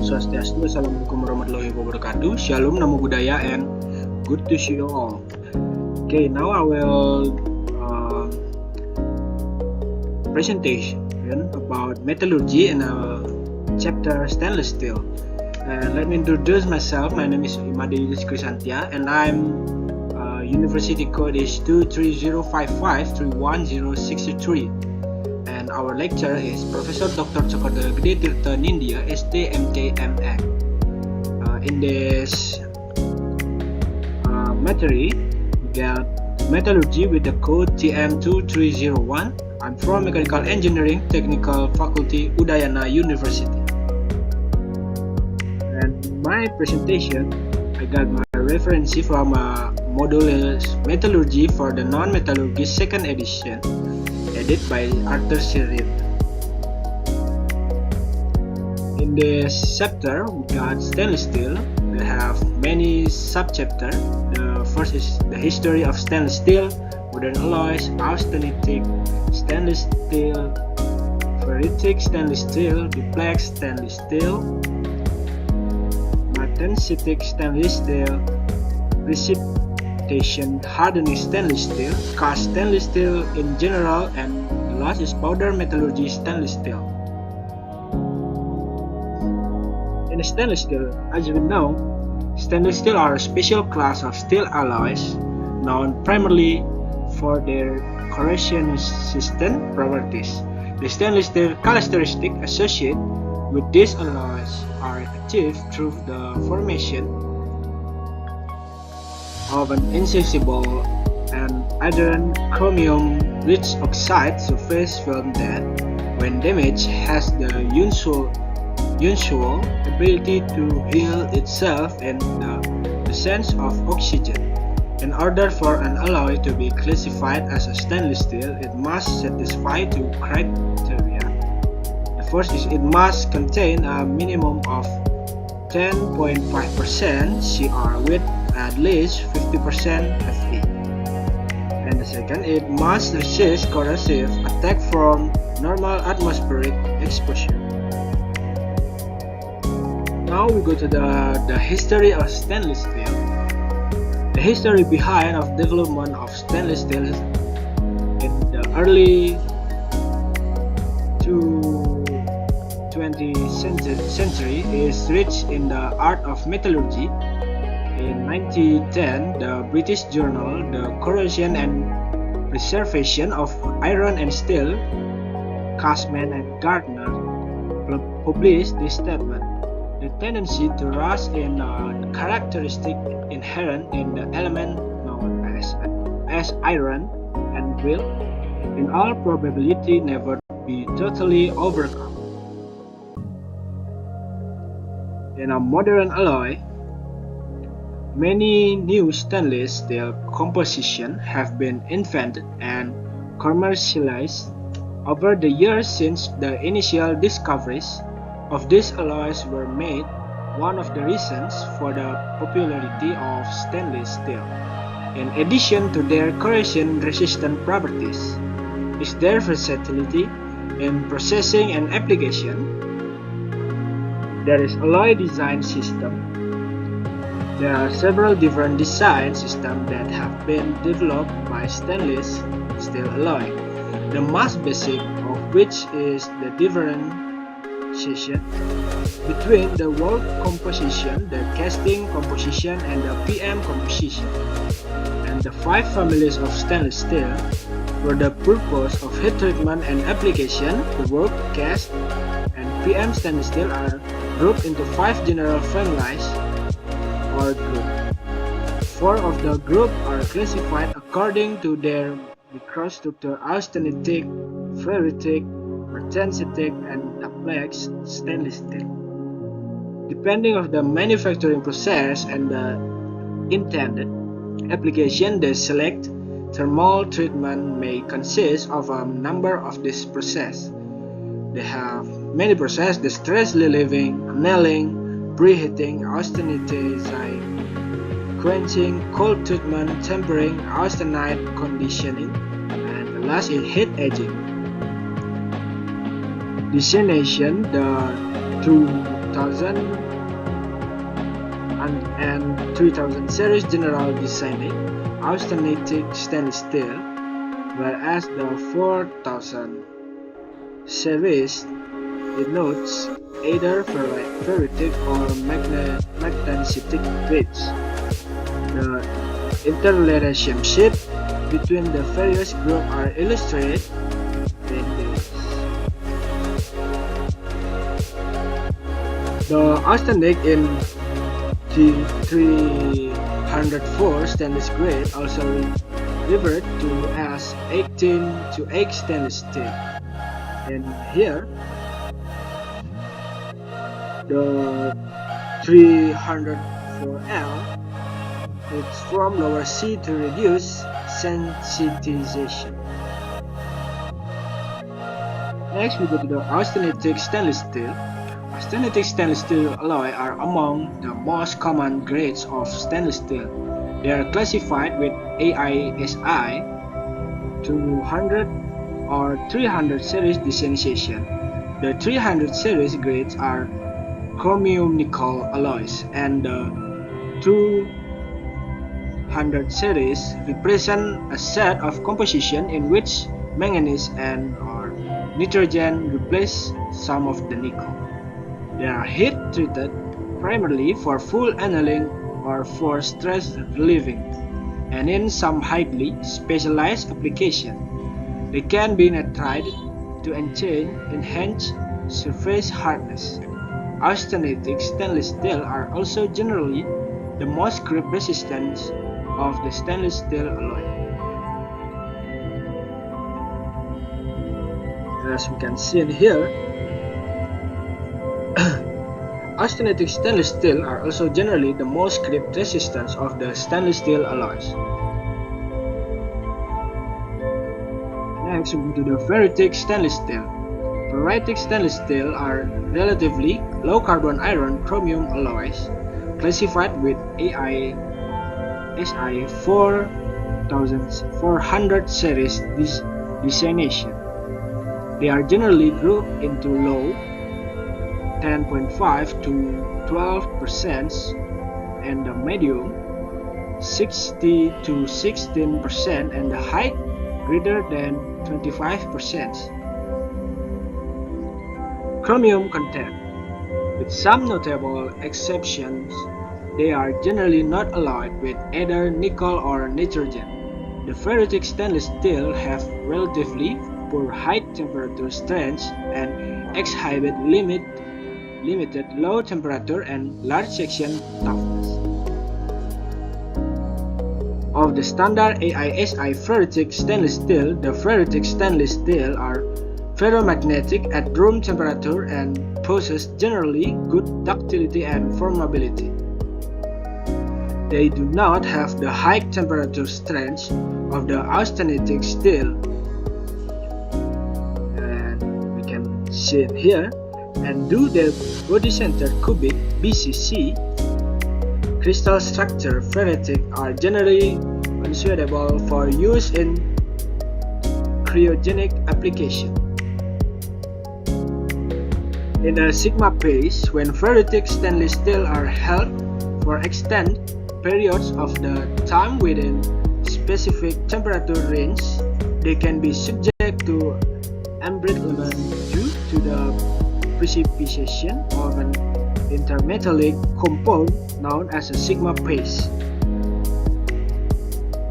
Swastyastu, Assalamualaikum Warahmatullahi Wabarakatuh. Syallom, Namo Budaya, and good to see you all. Okay, now I will presentation about metallurgy in a chapter stainless steel. Let me introduce myself. My name is Shanti, and I'm University code is 23055310623. And our lecturer is Professor Dr. Chokodel Gede Tirta Nindya, STMTMA. In this material, we got metallurgy with the code TM2301. I'm from Mechanical Engineering Technical Faculty, Udayana University. And my presentation, I got my reference from module is Metallurgy for the Non-Metallurgy second edition, edited by Arthur Sirit. In this chapter, we got stainless steel. We have many sub-chapters. The first is the history of stainless steel, modern alloys, austenitic stainless steel, ferritic stainless steel, duplex stainless steel, martensitic stainless steel, precipitation hardening stainless steel, cast stainless steel in general, and the last is powder metallurgy stainless steel. In stainless steel, as we know, stainless steel are a special class of steel alloys known primarily for their corrosion-resistant properties. The stainless steel characteristics associated with these alloys are achieved through the formation of an insensible and adherent chromium-rich oxide surface film that, when damaged, has the usual ability to heal itself in the presence of oxygen. In order for an alloy to be classified as a stainless steel, it must satisfy two criteria. The first is it must contain a minimum of 10.5% Cr with at least 50% Fe. And the second, it must resist corrosive attack from normal atmospheric exposure. Now we go to the history of stainless steel. The history behind of development of stainless steel in the early 20th century is rich in the art of metallurgy. In 1910, the British journal The Corrosion and Preservation of Iron and Steel, Cashman and Gardner, published this statement. The tendency to rust is a characteristic inherent in the element known as iron and will, in all probability, never be totally overcome. In a modern alloy, many new stainless steel compositions have been invented and commercialized over the years since the initial discoveries of these alloys were made. One of the reasons for the popularity of stainless steel, in addition to their corrosion-resistant properties, is their versatility in processing and application. There is alloy design system. There are several different design systems that have been developed by stainless steel alloy, the most basic of which is the differentiation between the wall composition, the casting composition, and the PM composition. And the 5 families of stainless steel, for the purpose of heat treatment and application, the work, cast, and PM stainless steel are grouped into 5 general families or groups. 4 of the group are classified according to their microstructure: austenitic, ferritic, martensitic, and duplex stainless steel. Depending on the manufacturing process and the intended application, the select thermal treatment may consist of a number of these processes. They have many processes: the stress relieving, annealing, preheating, austenitizing, quenching, cold treatment, tempering, austenite conditioning, and the last is heat edging. Designation: the two 2000 and 3000 series general designed austenitic stainless steel, whereas the 4000 series denotes either ferritic or magnesitic grades. The interrelationship between the various groups are illustrated in this. The austenitic in T304 stainless grade also referred to as 18-8 stainless steel. And here, the 304L, it's from lower C to reduce sensitization. Next, we go to the austenitic stainless steel. Austenitic stainless steel alloy are among the most common grades of stainless steel. They are classified with AISI 200 or 300 series designation. The 300 series grades are chromium nickel alloys, and the 200 series represent a set of composition in which manganese and or nitrogen replace some of the nickel. They are heat treated primarily for full annealing or for stress relieving, and in some highly specialized applications, they can be nitrited to enhance surface hardness. Austenitic stainless steel are also generally the most creep resistant of the stainless steel alloy. As we can see in here, austenitic stainless steel are also generally the most creep resistant of the stainless steel alloys. Next, we go to the ferritic stainless steel. Ferritic stainless steel are relatively low carbon iron chromium alloys, classified with AISI 4400 series designation. They are generally grouped into low 10.5 to 12% and the medium 60 to 16% and the high greater than 25%. Chromium content. With some notable exceptions, they are generally not alloyed with either nickel or nitrogen. The ferritic stainless steel have relatively poor high temperature strength and exhibit limited low temperature and large section toughness. Of the standard AISI ferritic stainless steel, the ferritic stainless steel are ferromagnetic at room temperature and possess generally good ductility and formability. They do not have the high temperature strength of the austenitic steel, and we can see it here, and due to their body center cubic BCC crystal structure, ferritic are generally unsuitable for use in cryogenic application. In a sigma phase, when ferritic stainless steel are held for extended periods of the time within specific temperature range, they can be subject to embrittlement due to the precipitation of an intermetallic compound known as a sigma paste.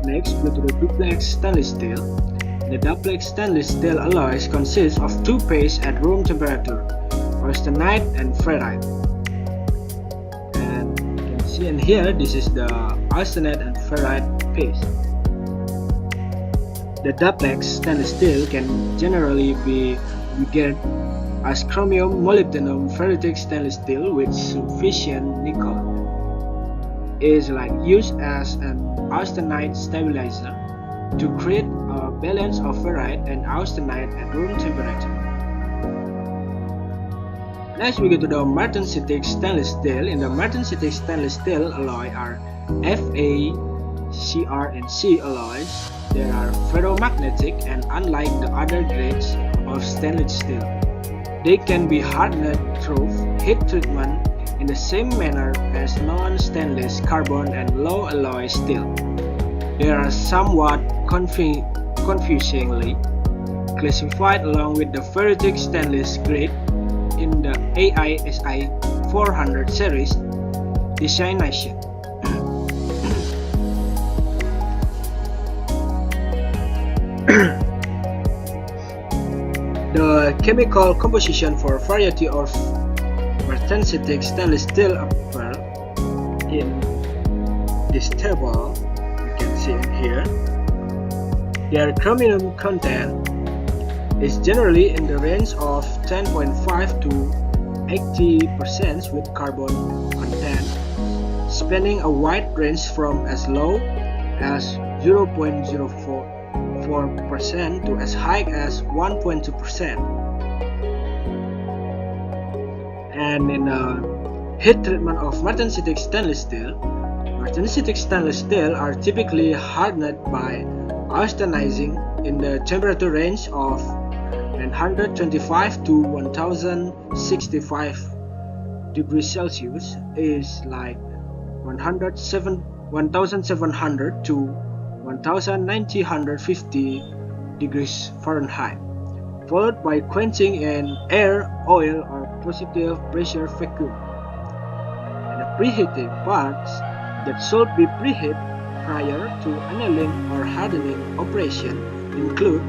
Next, go to the duplex stainless steel. The duplex stainless steel alloys consist of two pastes at room temperature, austenite and ferrite. And you can see in here, this is the austenite and ferrite paste. The duplex stainless steel can generally be regarded as chromium molybdenum ferritic stainless steel with sufficient nickel. It is used as an austenite stabilizer to create a balance of ferrite and austenite at room temperature. Next, we go to the martensitic stainless steel. In the martensitic stainless steel alloy are Fa, Cr, and C alloys. They are ferromagnetic and unlike the other grades of stainless steel, they can be hardened through heat treatment in the same manner as non-stainless carbon and low-alloy steel. They are somewhat confusingly classified along with the ferritic stainless grade in the AISI 400 series designation. The chemical composition for variety of martensitic stainless steel appear in this table. You can see it here. Their chromium content is generally in the range of 10.5 to 80% with carbon content, spanning a wide range from as low as 0.04% to as high as 1.2%. And in heat treatment of martensitic stainless steel are typically hardened by austenizing in the temperature range of 925 to 1065 degrees Celsius is like 1700 to 1950 degrees Fahrenheit, followed by quenching in air, oil, or positive pressure vacuum. And the preheating parts that should be preheated prior to annealing or hardening operation include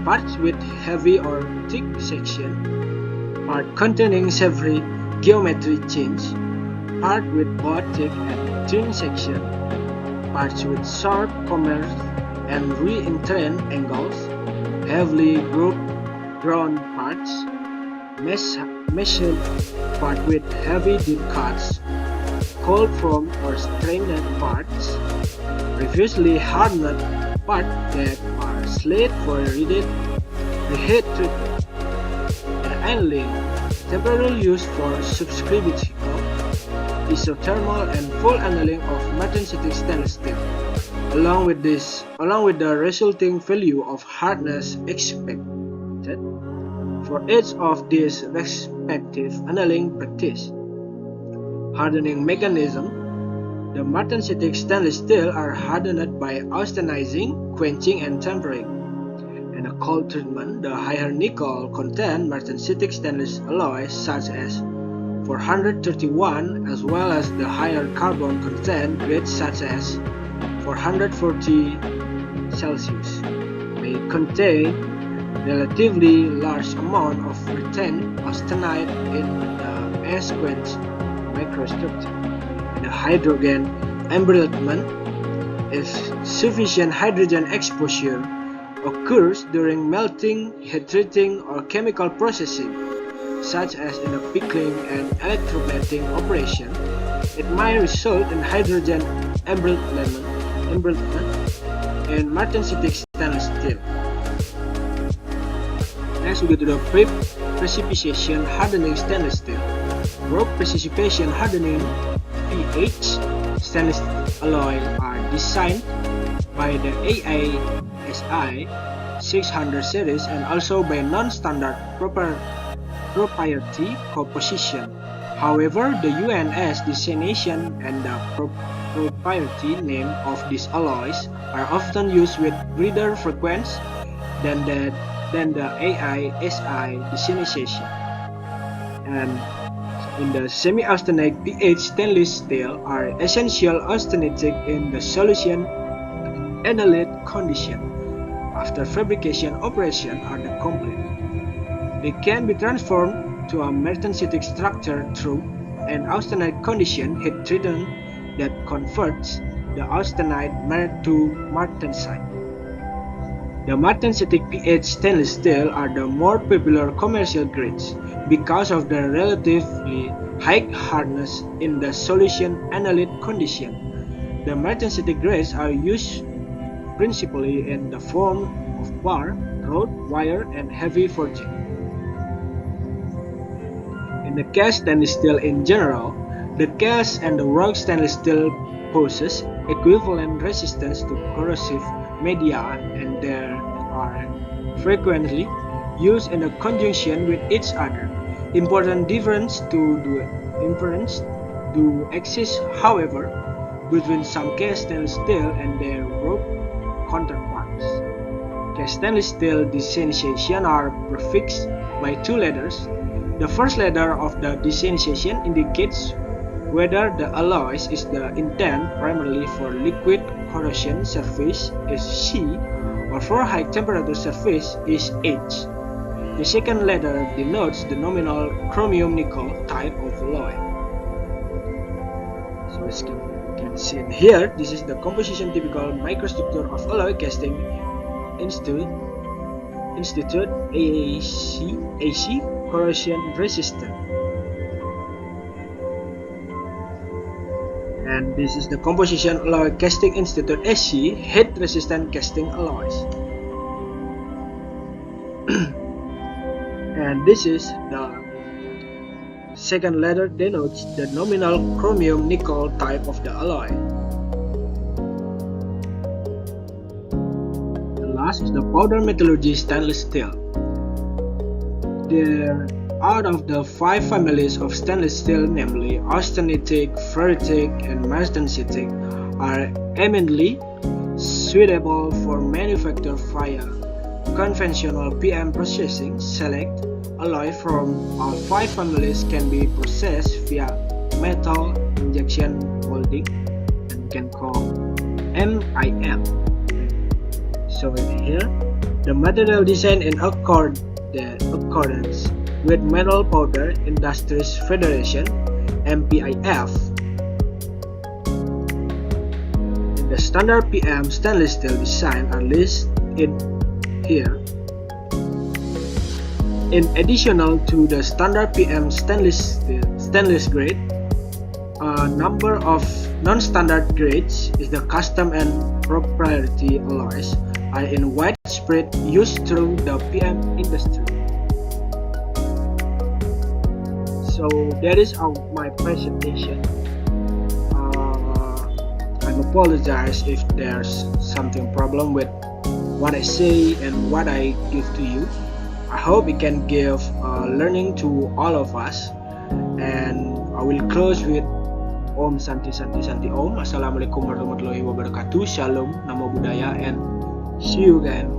parts with heavy or thick section, part containing several geometry change, part with both thick and thin section, parts with sharp corners and re-entrained angles, heavily ground parts, meshed part with heavy deep cuts, cold form or strained parts, previously hardened parts that are slated for reheat treatment, and annealing, temporary use for subcritical, isothermal, and full annealing of martensitic stainless steel, along with the resulting value of hardness expected for each of these respective annealing practice. Hardening mechanism. The martensitic stainless steel are hardened by austenizing, quenching, and tempering. In a cold treatment, the higher nickel content martensitic stainless alloys such as 431 as well as the higher carbon content grades such as 440 Celsius may contain relatively large amount of retained austenite in the S-quench microstructure. The hydrogen embrittlement, if sufficient hydrogen exposure occurs during melting, heat treating, or chemical processing, such as in a pickling and electroplating operation, it might result in hydrogen embrittlement in martensitic stainless steel. Next, we go to the precipitation hardening stainless steel. Rock precipitation hardening PH stainless alloy are designed by the AISI 600 series and also by non-standard proprietary composition. However, the UNS designation and the proprietary name of these alloys are often used with greater frequency than the AISI designation. And in the semi-austenitic pH stainless steel are essential austenitic in the solution annealed condition. After fabrication operation are complete. They can be transformed to a martensitic structure through an austenite condition heat treatment that converts the austenite to martensite. The martensitic pH stainless steel are the more popular commercial grades because of their relatively high hardness in the solution annealed condition. The martensitic grades are used principally in the form of bar, rod, wire, and heavy forging. In the cast stainless steel in general, the cast and the work stainless steel possess equivalent resistance to corrosive media and they are frequently used in conjunction with each other. Important difference do exist, however, between some cast stainless steel and their rope counterparts. Cast stainless steel designation are prefixed by two letters. The first letter of the designation indicates whether the alloy is the intent primarily for liquid corrosion surface is C or for high temperature surface is H. The second letter denotes the nominal chromium-nickel type of alloy. So as you can see here, this is the composition typical microstructure of alloy casting institute AC corrosion resistant. And this is the composition alloy casting institute AC heat resistant casting alloys. And this is the second letter denotes the nominal chromium nickel type of the alloy. The last is the powder metallurgy stainless steel. Out of the 5 families of stainless steel, namely austenitic, ferritic, and martensitic, are eminently suitable for manufacture via conventional PM processing. Select alloy from all 5 families can be processed via metal injection molding and can call MIM. So here, the material design in accordance with Metal Powder Industries Federation (MPIF). The standard PM stainless steel design are listed here. In addition to the standard PM stainless grade, a number of non-standard grades is the custom and proprietary alloys are in widespread use through the PM industry. So that is my presentation. I apologize if there's something problem with what I say and what I give to you. I hope it can give learning to all of us. And I will close with Om Shanti Shanti Shanti Om. Assalamualaikum warahmatullahi wabarakatuh. Syallom, Namo Budaya, and see you again.